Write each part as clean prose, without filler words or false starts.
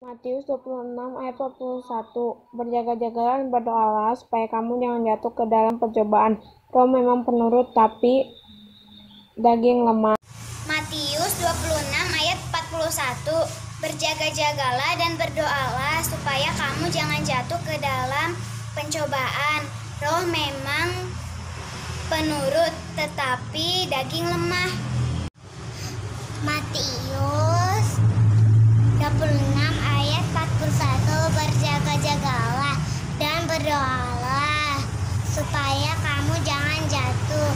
Matius 26 ayat 41. Berjaga-jagalah dan berdoalah supaya kamu jangan jatuh ke dalam pencobaan. Roh memang penurut tapi daging lemah. Matius 26 ayat 41. Berjaga-jagalah dan berdoalah supaya kamu jangan jatuh ke dalam pencobaan. Roh memang penurut tetapi daging lemah. Matius 26 ayat 41. Berjaga-jagalah dan berdoalah supaya kamu jangan jatuh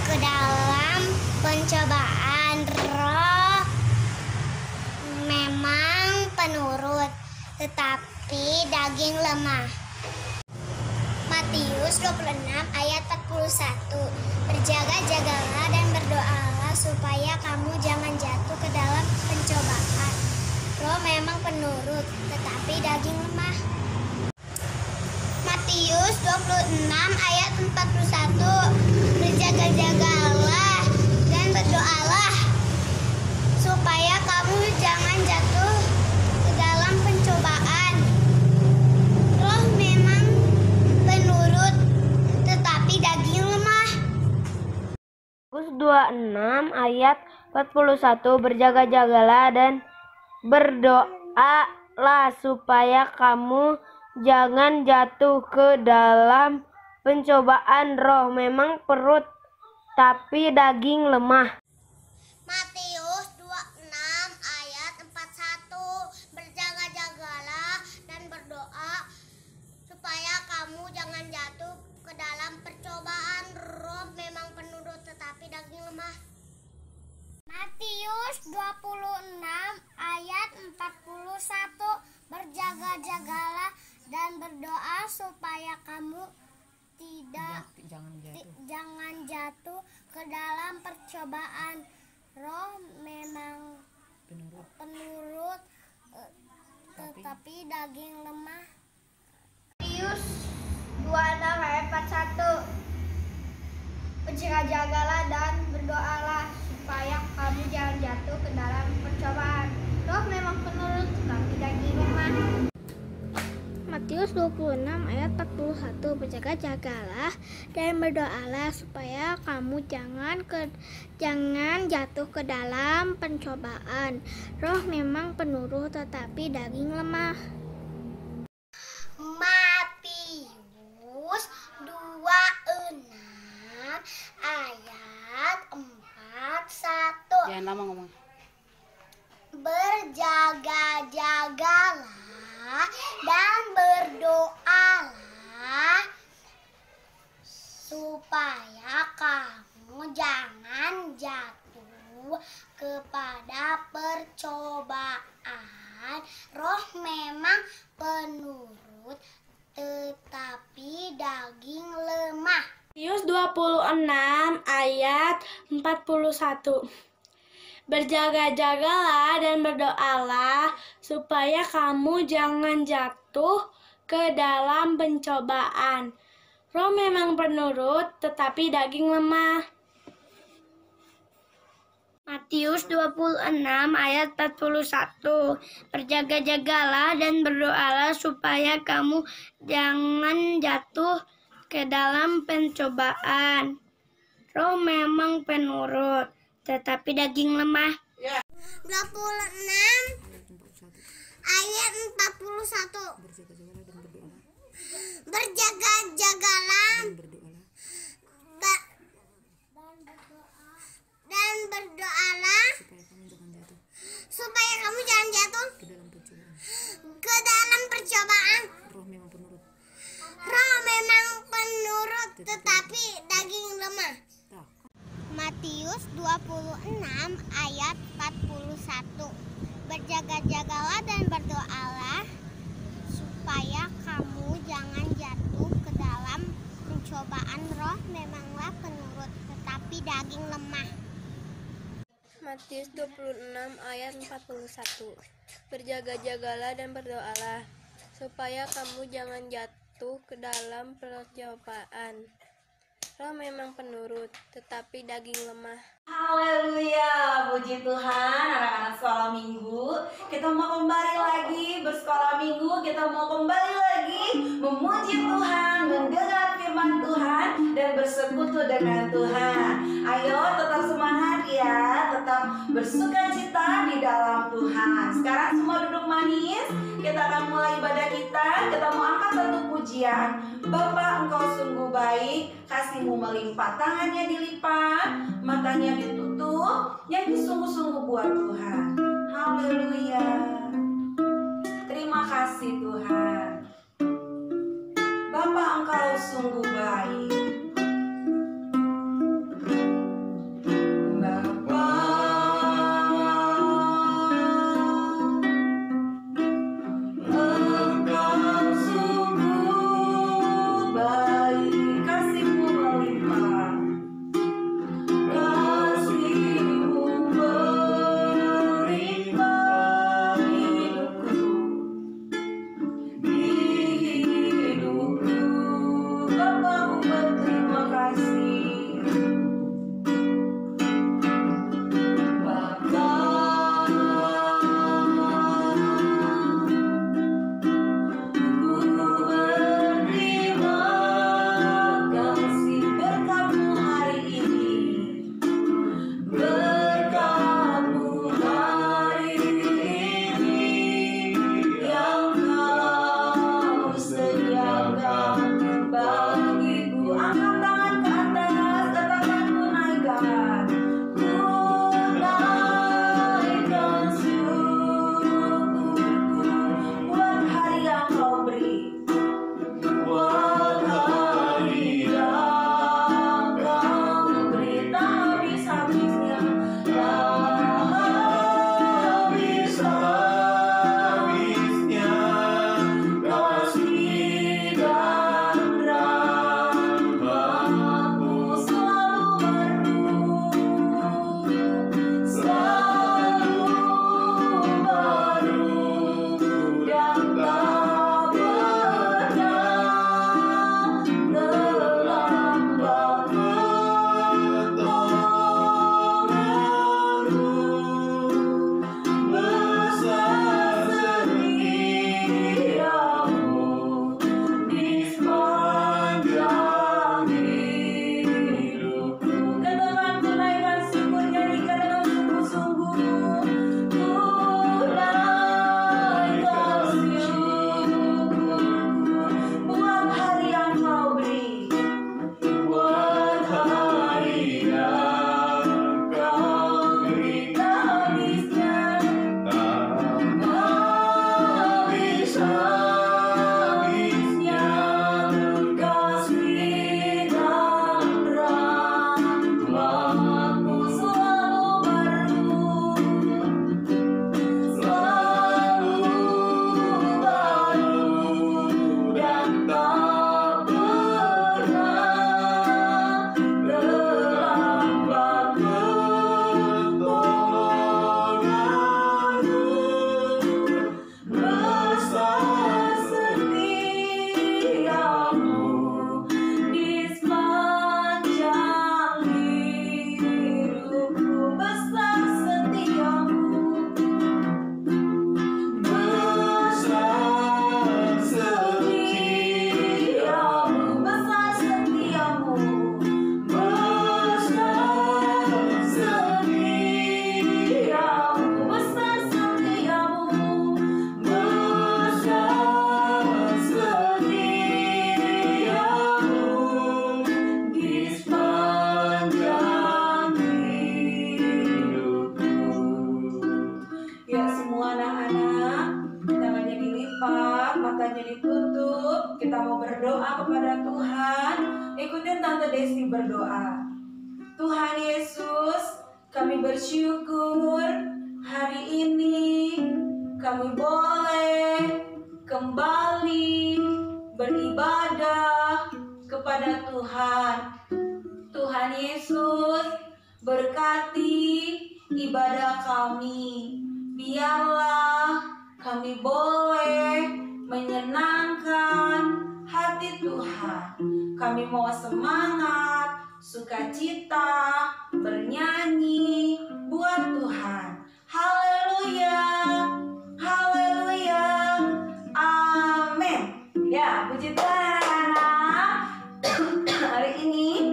ke dalam pencobaan. Roh memang penurut tetapi daging lemah. Matius 26 ayat 41. Berjaga-jagalah dan berdoalah supaya kamu jangan jatuh ke dalam pencobaan. Roh memang penurut tetapi daging lemah. Matius 26 ayat 41. Berjaga-jagalah dan berdoalah supaya kamu jangan jatuh ke dalam pencobaan. Roh memang penurut tetapi daging lemah. Matius 26 ayat 41. Berjaga-jagalah dan berdoalah supaya kamu jangan jatuh ke dalam pencobaan. Roh memang perut tapi daging lemah. Matius 26 ayat 41. Berjaga-jagalah dan berdoa supaya kamu jangan jatuh ke dalam percobaan. Roh memang penurut tetapi daging lemah. Matius 26 ayat 41. Berjaga-jagalah dan berdoa supaya kamu jangan jatuh ke dalam percobaan. Roh memang penurut tetapi daging lemah. Matius 26 ayat 41. Berjaga-jagalah dan berdoalah supaya kamu jangan jatuh ke dalam percobaan. Roh memang penurut tetapi daging lemah. Matius 26 ayat 41. Berjaga-jagalah dan berdoalah supaya kamu jangan jatuh ke dalam pencobaan. Roh memang penurut tetapi daging lemah. Matius 26 ayat 41. Jangan lama ngomong. Berjaga-jagalah dan berdoalah supaya kamu jangan jatuh kepada percobaan. Roh memang penurut tetapi daging lemah. Matius 26 ayat 41. Berjaga-jagalah dan berdoalah supaya kamu jangan jatuh ke dalam pencobaan. Roh memang penurut tetapi daging lemah. Matius 26 ayat 41. Berjaga-jagalah dan berdoalah supaya kamu jangan jatuh ke dalam pencobaan. Roh memang penurut tetapi daging lemah. 26 ayat 41. Berjaga-jagalah dan berdoalah supaya kamu jangan jatuh ke dalam percobaan. Roh memang penurut tetapi daging lemah. Matius 26 ayat 41. Berjaga-jagalah dan berdoalah supaya kamu jangan jatuh ke dalam pencobaan. Roh memanglah penurut tetapi daging lemah. Matius 26 ayat 41. Berjaga-jagalah dan berdoalah supaya kamu jangan jatuh ke dalam percobaan. Roh memang penurut, tetapi daging lemah. Haleluya, puji Tuhan. Anak-anak sekolah minggu, kita mau kembali lagi bersekolah minggu. Kita mau kembali lagi memuji Tuhan, mendengar firman Tuhan, dan bersekutu dengan Tuhan. Ayo tetap semangat ya, tetap bersukacita di dalam Tuhan. Sekarang semua duduk manis. Kita akan mulai ibadah kita. Kita mau angkat satu pujian. Bapa, Engkau sungguh baik, kasih-Mu melimpah, tangannya dilipat, matanya ditutup, yang sungguh-sungguh buat Tuhan. Haleluya. Terima kasih Tuhan. Bapa, Engkau sungguh baik. Berdoa. Tuhan Yesus, kami bersyukur hari ini kami boleh kembali beribadah kepada Tuhan. Tuhan Yesus, berkati ibadah kami. Biarlah kami boleh menyenangkan hati Tuhan. kami mau semangat, sukacita, bernyanyi buat Tuhan. Haleluya, haleluya, amin. Ya, puji Tuhan anak-anak. Hari ini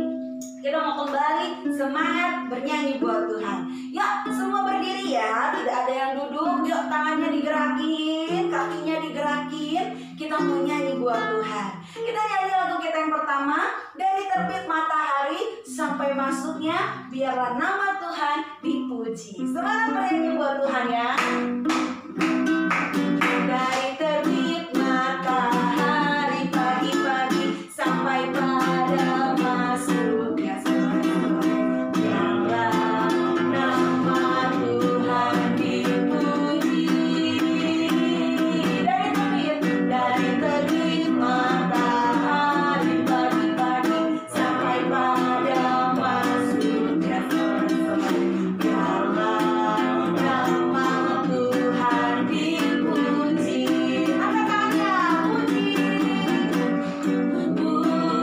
kita mau kembali semangat bernyanyi buat Tuhan. Ya, semua berdiri ya, tidak ada yang duduk. Yuk, tangannya digerakin, kakinya digerakin. Kita mau nyanyi buat Tuhan. Kita nyanyi lagu kita yang pertama, dari terbit matahari sampai masuknya, biarlah nama Tuhan dipuji. Semangat bernyanyi buat Tuhan ya. Dari terbit matahari pagi-pagi sampai pada masuknya sore, biarlah nama Tuhan dipuji. Dari terbit matahari pagi-pagi sampai pada masuknya sore, biarlah nama Tuhan dipuji. Angkat tangannya, puji, puji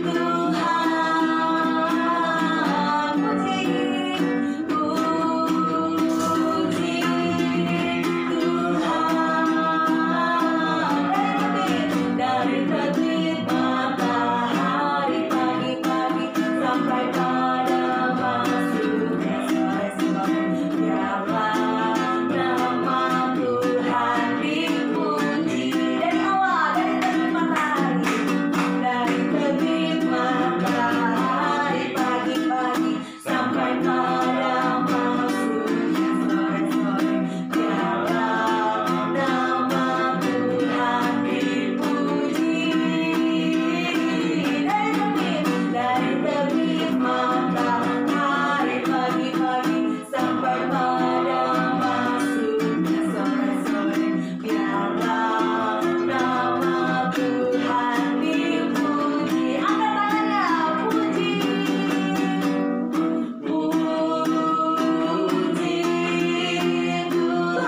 Tuhan, puji Tuhan. Dari terbit matahari pagi-pagi sampai pada masuknya sore-sore, biarlah nama Tuhan dipuji. Dari awal, dari terbit matahari, dari terbit matahari pagi-pagi sampai pada masuknya sore-sore, biarlah nama Tuhan dipuji. Dari terbit matahari pagi-pagi sampai pada masuknya sore-sore, biarlah nama Tuhan dipuji. Angkat tangannya, puji, puji Tuhan,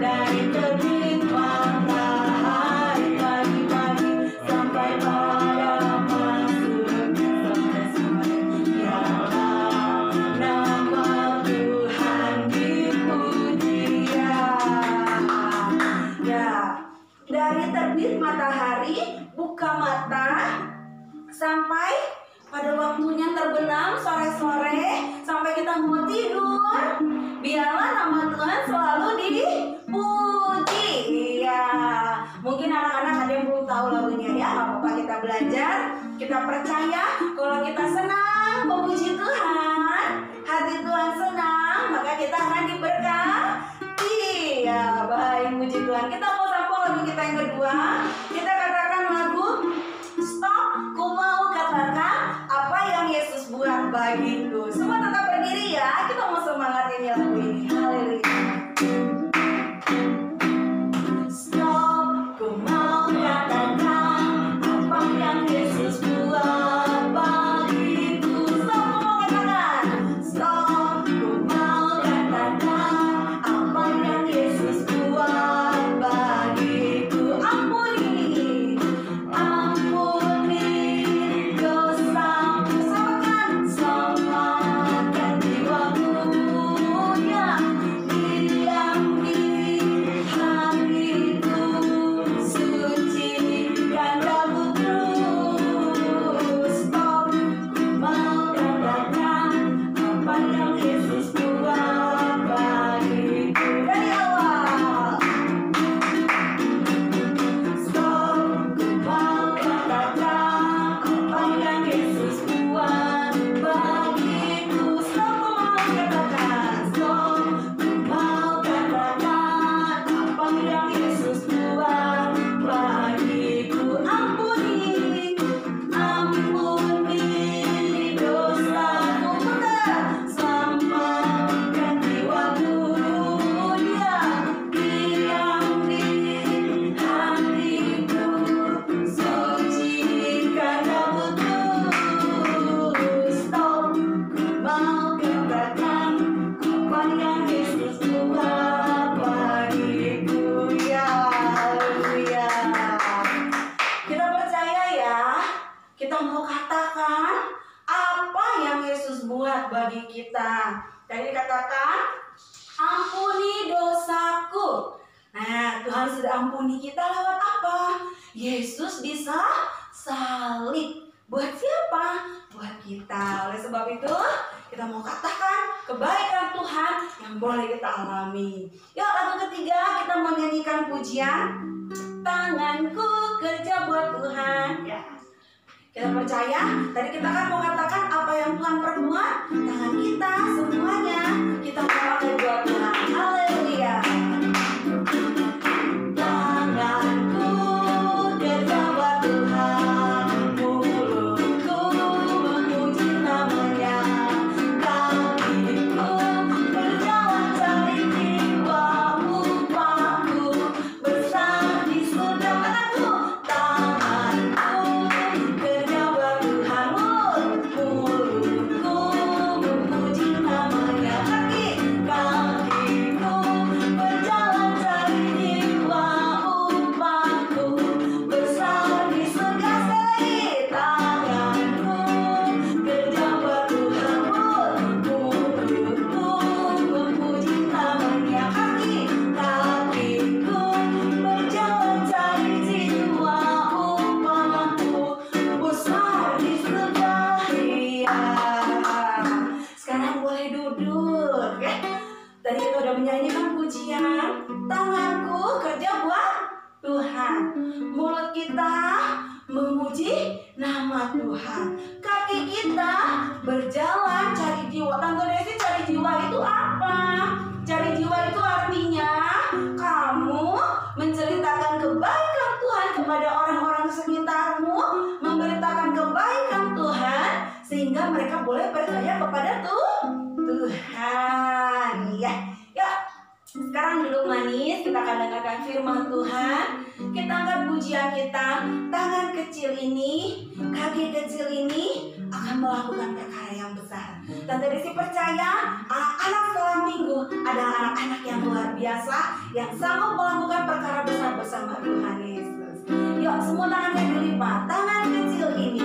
dari terbit matahari pagi-pagi sampai pada masuknya sore-sore, biarlah nama Tuhan dipuji. Ya, dari terbit matahari buka mata sampai pada waktunya terbenam sore-sore, sampai kita mau tidur, biarlah nama Tuhan selalu dipuji. Iya, mungkin anak-anak ada yang belum tahu lagunya ya, nggak apa-apa, kita belajar. Kita percaya kalau kita senang memuji Tuhan, hati Tuhan senang, maka kita akan diberkati. Ya, baik, puji Tuhan. Kita mau sapa lagu kita yang kedua. Kita katakan lagu Stop, ku mau katakan apa yang Yesus buat bagiku. Semua tetap berdiri ya. Kita mau semangat ini lagu ini. Haleluya. Stop, ku mau katakan apa yang Yesus buat bagiku. Stop, ku mau katakan. Stop, ku mau katakan apa yang Yesus buat bagiku. Ampuni, ampuni dosaku. Samakan semua bagi kita. Tadi dikatakan, ampuni dosaku. Nah, Tuhan sudah ampuni kita lewat apa? Yesus salib. Buat siapa? Buat kita. Oleh sebab itu, kita mau katakan kebaikan Tuhan yang boleh kita alami. Yuk, lagu ketiga kita mau nyanyikan pujian. Tanganku kerja buat Tuhan. Ya. Kita percaya, tadi kita kan mau katakan apa yang Tuhan perbuat. Tangan kita semuanya kita mau pakai buat Tuhan. Haleluya. Tanganku kerja buat Tuhan, mulutku memuji namanya, kakiku berjalan cari jiwa upahku besar di surga. Tanganku kerja buat Tuhan, mulutku memuji namanya, kakiku berjalan cari jiwa upahku besar di surga. Tanganku kerja buat Tuhan, mulutku memuji namanya, kakiku berjalan cari jiwa upahku besar di surga. Iya. Sekarang boleh duduk ya. Tadi kita udah menyanyikan pujian. Tanganku kerja buat Tuhan, mulut kita memuji nama Tuhan, kaki kita berjalan cari jiwa. Tante Desi, cari jiwa itu apa? Cari jiwa itu artinya kamu menceritakan kebaikan Tuhan kepada orang-orang sekitarmu, memberitakan kebaikan Tuhan sehingga mereka boleh percaya kepada Tuhan. Ya, yuk. Sekarang duduk manis, kita akan dengarkan firman Tuhan. Kita angkat pujian kita. Tangan kecil ini, kaki kecil ini akan melakukan perkara yang besar. Tante Desi percaya anak-anak sekolah minggu adalah anak-anak yang luar biasa, yang sanggup melakukan perkara besar bersama Tuhan Yesus. Yuk, semua tangannya dilipat. Tangan kecil ini,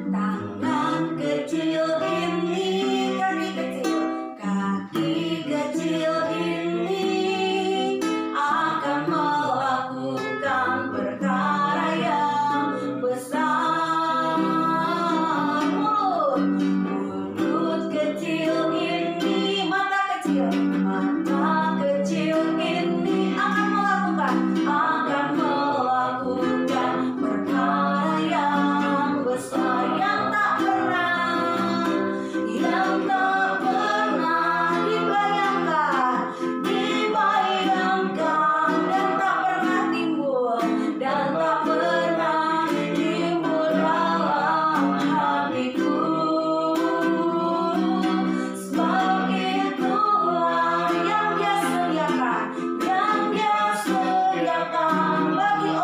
tangan kecil ini, kaki kecil, kaki kecil ini akan melakukan perkara yang besar. Mulut kecil ini, mata kecil ini akan melakukan perkara yang besar yang tak pernah dibayangkan dan tak pernah timbul dalam hatiku. Sebab itulah yang Dia sediakan bagi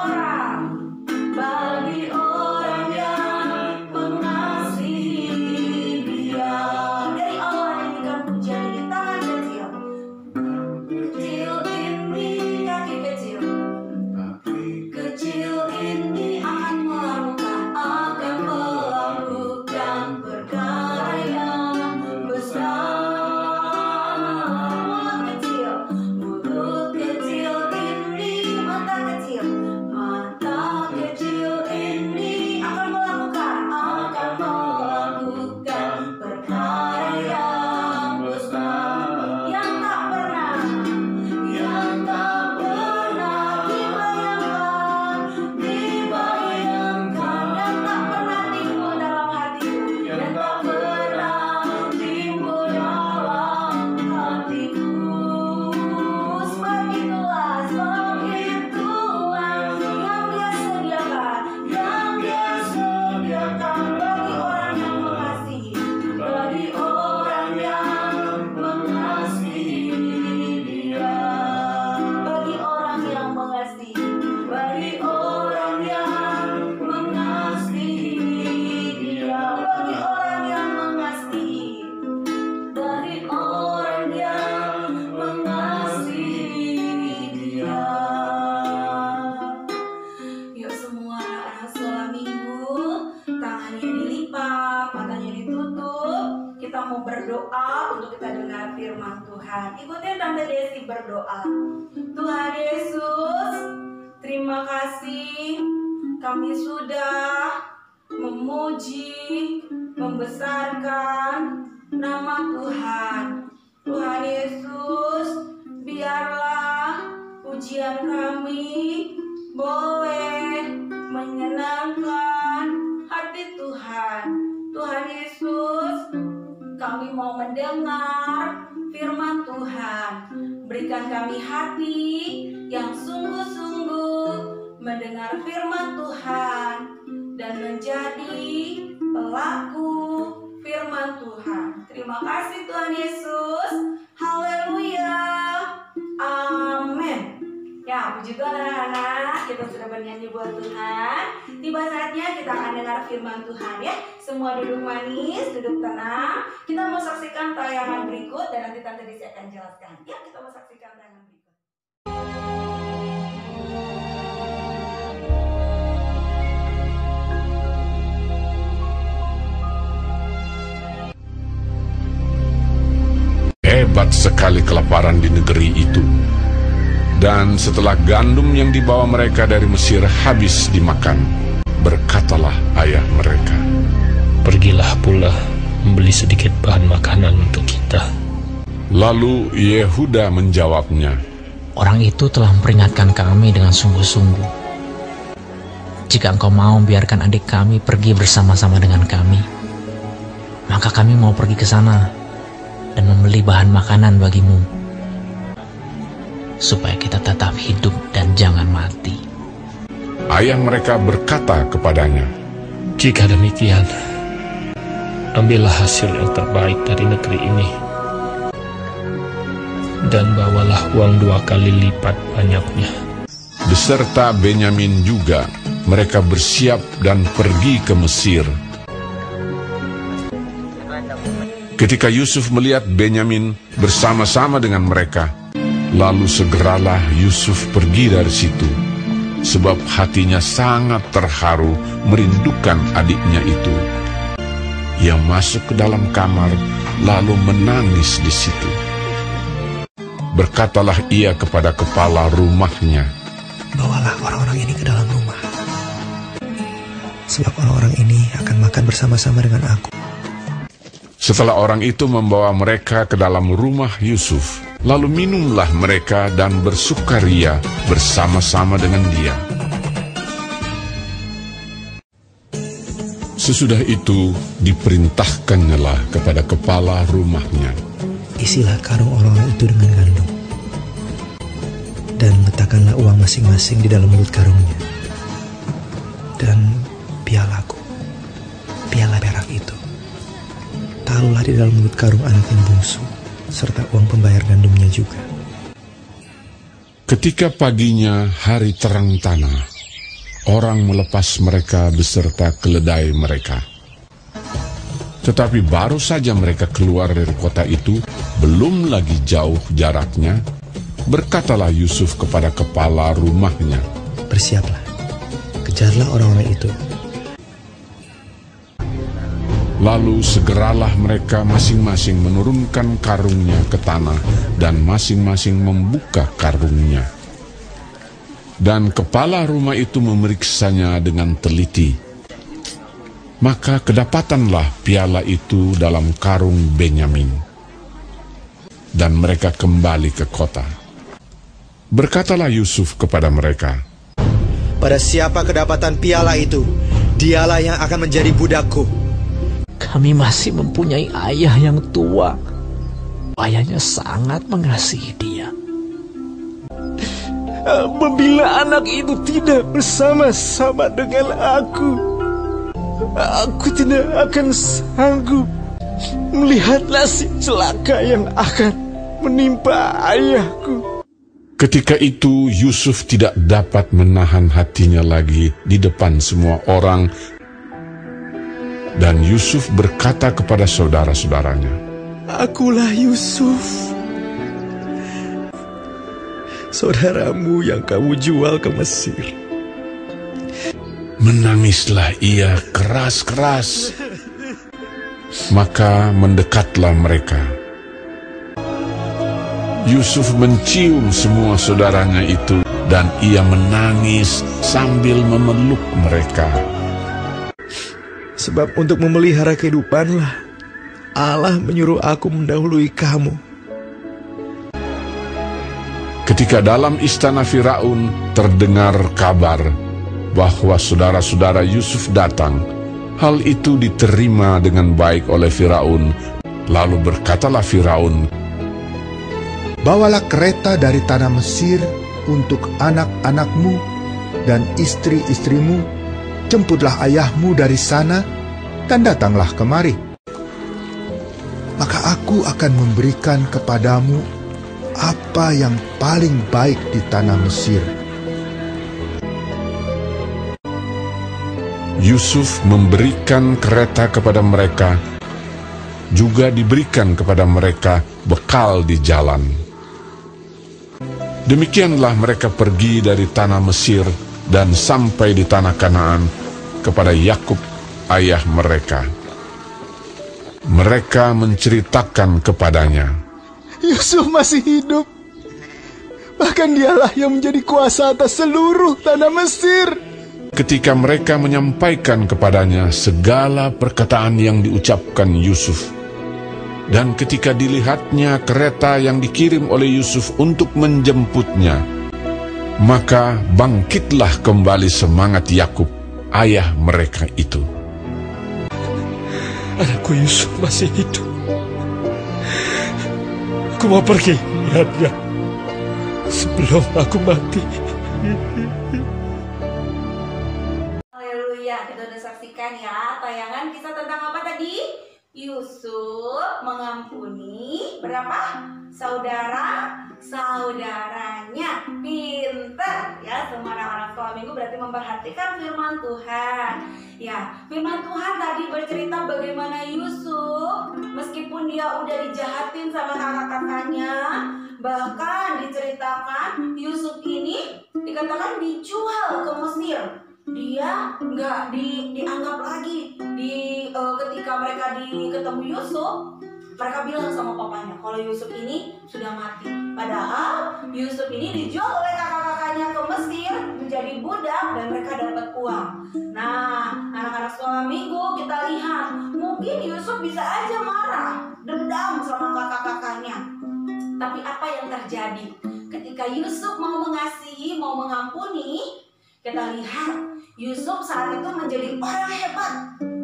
orang yang mengasihi Dia. Dari awal nyanyikan pujian ini, tangan kecil, kecil ini, kaki kecil, kecil ini akan melakukan perkara yang besar. Mulut kecil ini, mata kecil ini akan melakukan perkara yang besar yang tak pernah dibayangkan dan tak pernah timbul dalam hatiku, Sebab itulah yang Dia sediakan bagi orang yang mengasihi, bagi orang yang mengasihi Dia, bagi orang yang mengasihi, bagi orang yang mengasihi Dia, bagi orang yang mengasihi, bagi orang yang mengasihi Dia. Yuk semua anak-anak sekolah minggu, tangannya dilipat, matanya ditutup. berdoa untuk kita dengar firman Tuhan. Ikutin Tante Desi berdoa. Tuhan Yesus, terima kasih kami sudah memuji, membesarkan nama Tuhan. Tuhan Yesus, biarlah pujian kami boleh menyenangkan hati Tuhan. Tuhan Yesus, kami mau mendengar firman Tuhan. Berikan kami hati yang sungguh-sungguh mendengar firman Tuhan dan menjadi pelaku firman Tuhan. Terima kasih Tuhan Yesus. Haleluya. Amin. Ya, puji Tuhan anak-anak, kita sudah bernyanyi buat Tuhan. Tiba saatnya kita akan dengar firman Tuhan ya. Semua duduk manis, duduk tenang. Kita mau saksikan tayangan berikut dan nanti Tante Desi akan jelaskan. Ya, kita mau saksikan tayangan berikut. Hebat sekali kelaparan di negeri itu. Dan setelah gandum yang dibawa mereka dari Mesir habis dimakan, berkatalah ayah mereka, "Pergilah pula membeli sedikit bahan makanan untuk kita." Lalu Yehuda menjawabnya, "Orang itu telah memperingatkan kami dengan sungguh-sungguh. Jika engkau mau biarkan adik kami pergi bersama-sama dengan kami, maka kami mau pergi ke sana dan membeli bahan makanan bagimu, supaya kita tetap hidup dan jangan mati." Ayah mereka berkata kepadanya, "Jika demikian, ambillah hasil yang terbaik dari negeri ini, dan bawalah uang 2 kali lipat banyaknya." Beserta Benyamin juga, mereka bersiap dan pergi ke Mesir. Ketika Yusuf melihat Benyamin bersama-sama dengan mereka, lalu segeralah Yusuf pergi dari situ, sebab hatinya sangat terharu merindukan adiknya itu. Ia masuk ke dalam kamar, lalu menangis di situ. Berkatalah ia kepada kepala rumahnya, "Bawalah orang-orang ini ke dalam rumah, sebab orang-orang ini akan makan bersama-sama dengan aku." Setelah orang itu membawa mereka ke dalam rumah Yusuf, lalu minumlah mereka dan bersukaria bersama-sama dengan dia. Sesudah itu diperintahkannyalah kepada kepala rumahnya, "Isilah karung orang-orang itu dengan gandum, dan letakkanlah uang masing-masing di dalam mulut karungnya. Dan pialaku, piala perak itu, taruhlah di dalam mulut karung anak yang bungsu, serta uang pembayar gandumnya juga." Ketika paginya hari terang tanah, orang melepas mereka beserta keledai mereka. Tetapi baru saja mereka keluar dari kota itu, belum lagi jauh jaraknya, berkatalah Yusuf kepada kepala rumahnya, "Bersiaplah, kejarlah orang-orang itu." Lalu segeralah mereka masing-masing menurunkan karungnya ke tanah dan masing-masing membuka karungnya. Dan kepala rumah itu memeriksanya dengan teliti. Maka kedapatanlah piala itu dalam karung Benyamin. Dan mereka kembali ke kota. Berkatalah Yusuf kepada mereka, "Pada siapa kedapatan piala itu, dialah yang akan menjadi budakku." Kami masih mempunyai ayah yang tua. Ayahnya sangat mengasihi dia. Apabila anak itu tidak bersama-sama dengan aku tidak akan sanggup melihat nasib celaka yang akan menimpa ayahku. Ketika itu Yusuf tidak dapat menahan hatinya lagi di depan semua orang. Dan Yusuf berkata kepada saudara-saudaranya, "Akulah Yusuf, saudaramu yang kamu jual ke Mesir." Menangislah ia keras-keras. Maka mendekatlah mereka. Yusuf mencium semua saudaranya itu dan ia menangis sambil memeluk mereka. Sebab untuk memelihara kehidupanlah Allah menyuruh aku mendahului kamu. Ketika dalam istana Firaun terdengar kabar bahwa saudara-saudara Yusuf datang, hal itu diterima dengan baik oleh Firaun. Lalu berkatalah Firaun, "Bawalah kereta dari tanah Mesir untuk anak-anakmu dan istri-istrimu, jemputlah ayahmu dari sana, dan datanglah kemari. Maka aku akan memberikan kepadamu apa yang paling baik di tanah Mesir." Yusuf memberikan kereta kepada mereka, juga diberikan kepada mereka bekal di jalan. Demikianlah mereka pergi dari tanah Mesir dan sampai di tanah Kanaan kepada Yakub ayah mereka. Mereka menceritakan kepadanya, Yusuf masih hidup. Bahkan dialah yang menjadi kuasa atas seluruh tanah Mesir. Ketika mereka menyampaikan kepadanya segala perkataan yang diucapkan Yusuf, dan ketika dilihatnya kereta yang dikirim oleh Yusuf untuk menjemputnya, maka bangkitlah kembali semangat Yakub, ayah mereka itu. Anakku Yusuf masih hidup. Aku mau pergi lihatnya sebelum aku mati. Haleluya, kita udah saksikan ya tayangan kisah tentang apa tadi? Yusuf mengampuni berapa? Saudaranya. Pinter ya, semua anak-anak sekolah minggu berarti memperhatikan firman Tuhan. Ya, firman Tuhan tadi bercerita bagaimana Yusuf meskipun dia udah dijahatin sama kakak-kakaknya, bahkan diceritakan Yusuf ini dikatakan dijual ke Mesir. Dia nggak dianggap lagi ketika mereka ketemu Yusuf, mereka bilang sama papanya kalau Yusuf ini sudah mati. Padahal Yusuf ini dijual oleh kakak-kakaknya ke Mesir menjadi budak dan mereka dapat uang. Nah, anak-anak sekolah minggu kita lihat mungkin Yusuf bisa aja marah, dendam sama kakak-kakaknya. Tapi apa yang terjadi ketika Yusuf mau mengasihi, mau mengampuni? Kita lihat Yusuf saat itu menjadi orang hebat.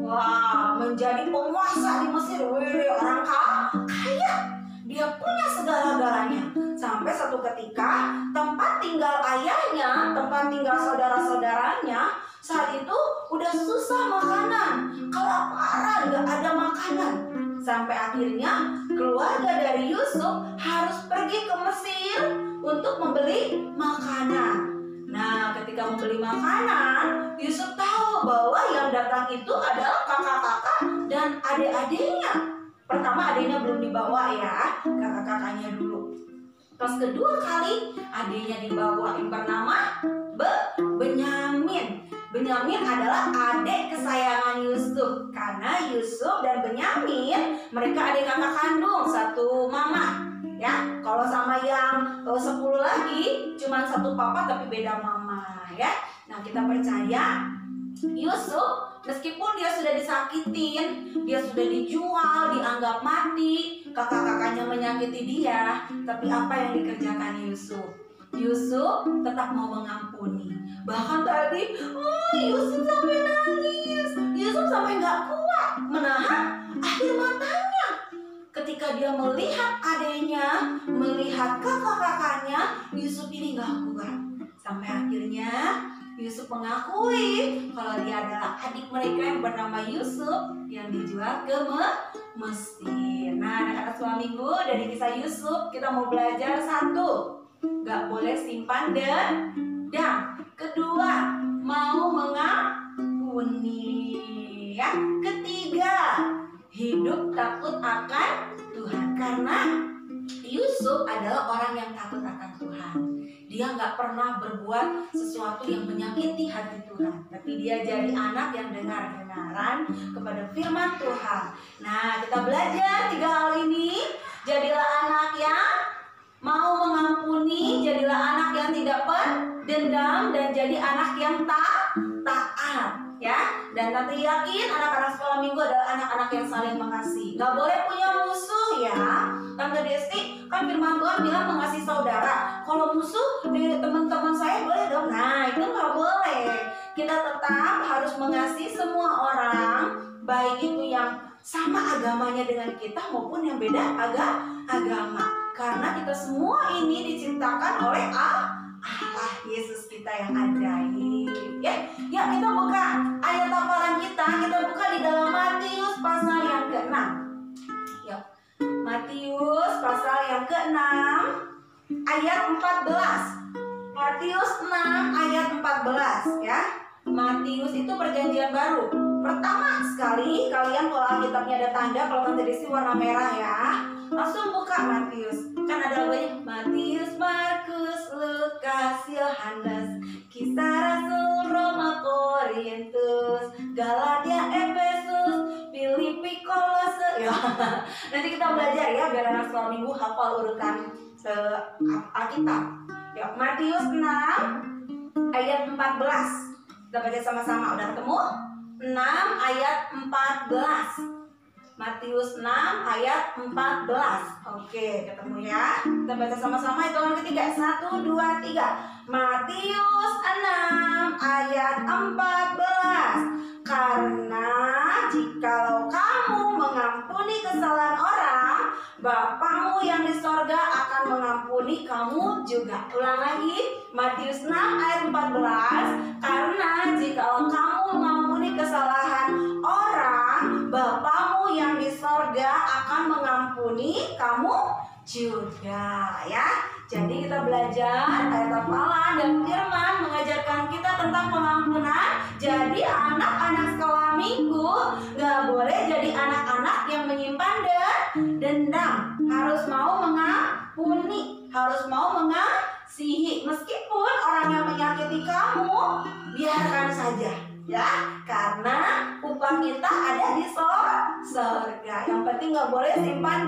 Wah, menjadi penguasa di Mesir. Wih, orang kaya. Dia punya segala-galanya. Sampai satu ketika tempat tinggal ayahnya, tempat tinggal saudara-saudaranya saat itu udah susah makanan, kelaparan, gak ada makanan. Sampai akhirnya keluarga dari Yusuf harus pergi ke Mesir untuk membeli makanan. Nah, ketika membeli makanan, Yusuf tahu bahwa yang datang itu adalah kakak-kakak dan adik-adiknya. Pertama adiknya belum dibawa ya, kakak-kakaknya dulu. Terus kedua kali adiknya dibawa, yang bernama Benyamin. Benyamin adalah adik kesayangan Yusuf. Karena Yusuf dan Benyamin, mereka adik kakak kandung, satu mama. Ya, kalau sama yang 10 lagi cuma satu papa tapi beda mama ya. Nah, kita percaya Yusuf meskipun dia sudah disakitin, dia sudah dijual, dianggap mati, kakak-kakaknya menyakiti dia, tapi apa yang dikerjakan Yusuf? Yusuf tetap mau mengampuni. Bahkan tadi Yusuf sampai nangis, Yusuf sampai gak kuat menahan air matanya ketika dia melihat adiknya, melihat kakak-kakaknya. Yusuf ini gak kuat. Sampai akhirnya Yusuf mengakui kalau dia adalah adik mereka yang bernama Yusuf yang dijual ke Mesir. Nah, anak-anak sekolah minggu, dari kisah Yusuf kita mau belajar satu, gak boleh simpan dendam. Kedua, mau mengampuni. Ya, ketiga, hidup takut akan Tuhan. Karena Yusuf adalah orang yang takut akan Tuhan. Dia dia nggak pernah berbuat sesuatu yang menyakiti hati Tuhan, tapi dia jadi anak yang dengar-dengaran kepada firman Tuhan. Nah, kita belajar 3 hal ini. Jadilah anak yang mau mengampuni, jadilah anak yang tidak pendendam, dan jadi anak yang taat, ya. Dan nanti yakin anak-anak sekolah minggu adalah anak-anak yang saling mengasihi. Gak boleh punya musuh, ya. Tante Desti, kan firman Tuhan bilang mengasihi saudara. Kalau musuh di teman-teman saya boleh dong. Nah, itu gak boleh. Kita tetap harus mengasihi semua orang, baik itu yang sama agamanya dengan kita maupun yang beda agama. Karena kita semua ini diciptakan oleh Allah, Yesus kita yang ajaib. Ya, kita buka ayat hafalan kita buka di dalam Matius pasal yang ke-6. Ya, Matius pasal yang ke-6 ayat 14. Matius 6 ayat 14, ya. Matius itu perjanjian baru. Pertama sekali, kalian kalau Alkitabnya ada tanda, kalau tanda di sini warna merah, ya. Langsung buka Matius. Kan ada lagunya Matius, Markus, Lukas, Yohanes, Kisah Rasul, Roma, Korintus, Galatia, Efesus, Filipi, Kolose. Ya. Nanti kita belajar, ya, biar anak sekolah minggu hafal urutan Alkitab. Ya, Matius 6 ayat 14. Kita baca sama-sama. Udah ketemu? 6 ayat 14. Matius 6 ayat 14. Oke, ketemu, ya. Kita baca sama-sama hitungan ketiga. 1, 2, 3. Matius 6 ayat 14. Karena jikalau kamu mengampuni kesalahan orang, Bapamu yang di sorga akan mengampuni kamu juga. Ulang lagi, Matius 6 ayat 14. Karena jikalau kamu mengampuni kesalahan orang, Bapamu yang di sorga akan mengampuni kamu juga, ya. Jadi kita belajar ayat hafalan dan firman mengajarkan kita tentang pengampunan. Jadi anak-anak sekolah minggu gak boleh jadi anak-anak yang menyimpan dendam. Harus mau mengampuni, harus mau mengasihi. Meskipun orang yang menyakiti kamu, biarkan saja, ya. Karena upah kita ada di sorga. Yang penting gak boleh simpan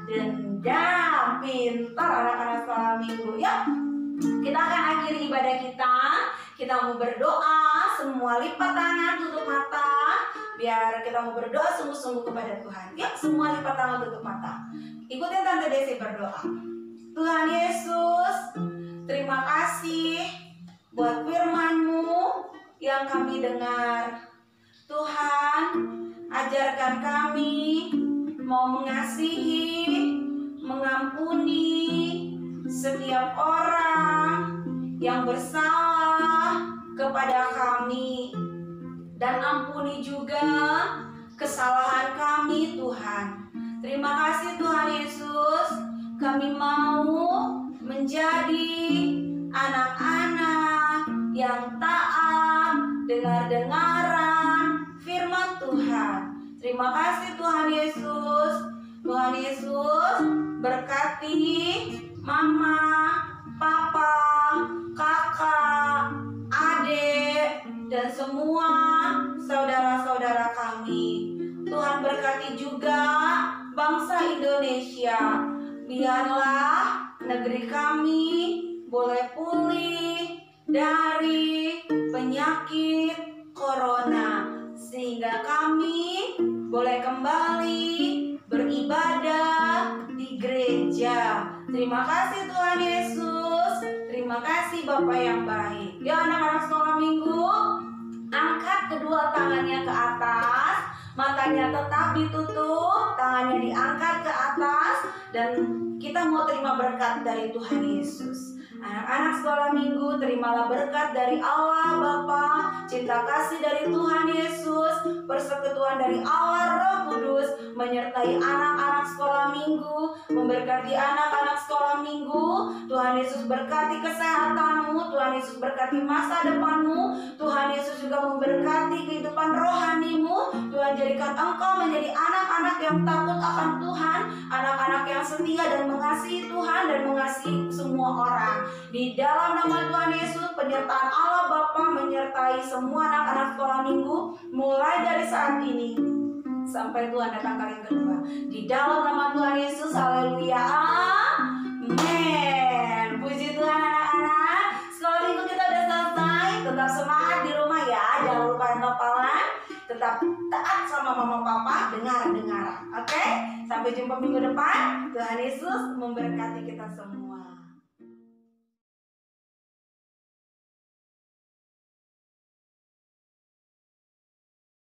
dendam. Pintar anak-anak sekolah minggu. Yuk, kita akan akhiri ibadah kita. Kita mau berdoa. Semua lipat tangan, tutup mata. Biar kita mau berdoa sungguh-sungguh kepada Tuhan. Yuk, semua lipat tangan, tutup mata. Ikutin Tante Desi berdoa. Tuhan Yesus, terima kasih buat firman-Mu yang kami dengar. Tuhan, ajarkan kami mau mengasihi, mengampuni setiap orang yang bersalah kepada kami, dan ampuni juga kesalahan kami, Tuhan. Terima kasih Tuhan Yesus, kami mau menjadi anak-anak yang taat, dengar-dengaran firman Tuhan. Terima kasih Tuhan Yesus. Tuhan Yesus berkati mama, papa, kakak, adik, dan semua saudara-saudara kami. Tuhan berkati juga bangsa Indonesia. Biarlah negeri kami boleh pulih dari penyakit corona, sehingga kami boleh kembali beribadah di gereja. Terima kasih Tuhan Yesus. Terima kasih Bapa yang baik. Ya, anak-anak sekolah minggu, angkat kedua tangannya ke atas, matanya tetap ditutup, tangannya diangkat ke atas, dan kita mau terima berkat dari Tuhan Yesus. Anak-anak sekolah minggu, terimalah berkat dari Allah Bapa, cinta kasih dari Tuhan Yesus, persekutuan dari Allah Roh Kudus menyertai anak-anak sekolah minggu, memberkati anak-anak sekolah minggu. Tuhan Yesus berkati kesehatanmu, Tuhan Yesus berkati masa depanmu, Tuhan Yesus juga memberkati kehidupan rohanimu. Tuhan jadikan engkau menjadi anak-anak yang takut akan Tuhan, anak-anak yang setia dan mengasihi Tuhan dan mengasihi semua orang. Di dalam nama Tuhan Yesus, penyertaan Allah Bapa menyertai semua anak-anak sekolah minggu mulai dari saat ini sampai Tuhan datang kali kedua. Di dalam nama Tuhan Yesus, haleluya, amin. Puji Tuhan anak-anak. Sekolah minggu kita udah selesai. Tetap semangat di rumah ya, jangan lupa hafalan. Tetap taat sama mama papa, dengar. Oke? Sampai jumpa minggu depan. Tuhan Yesus memberkati kita semua.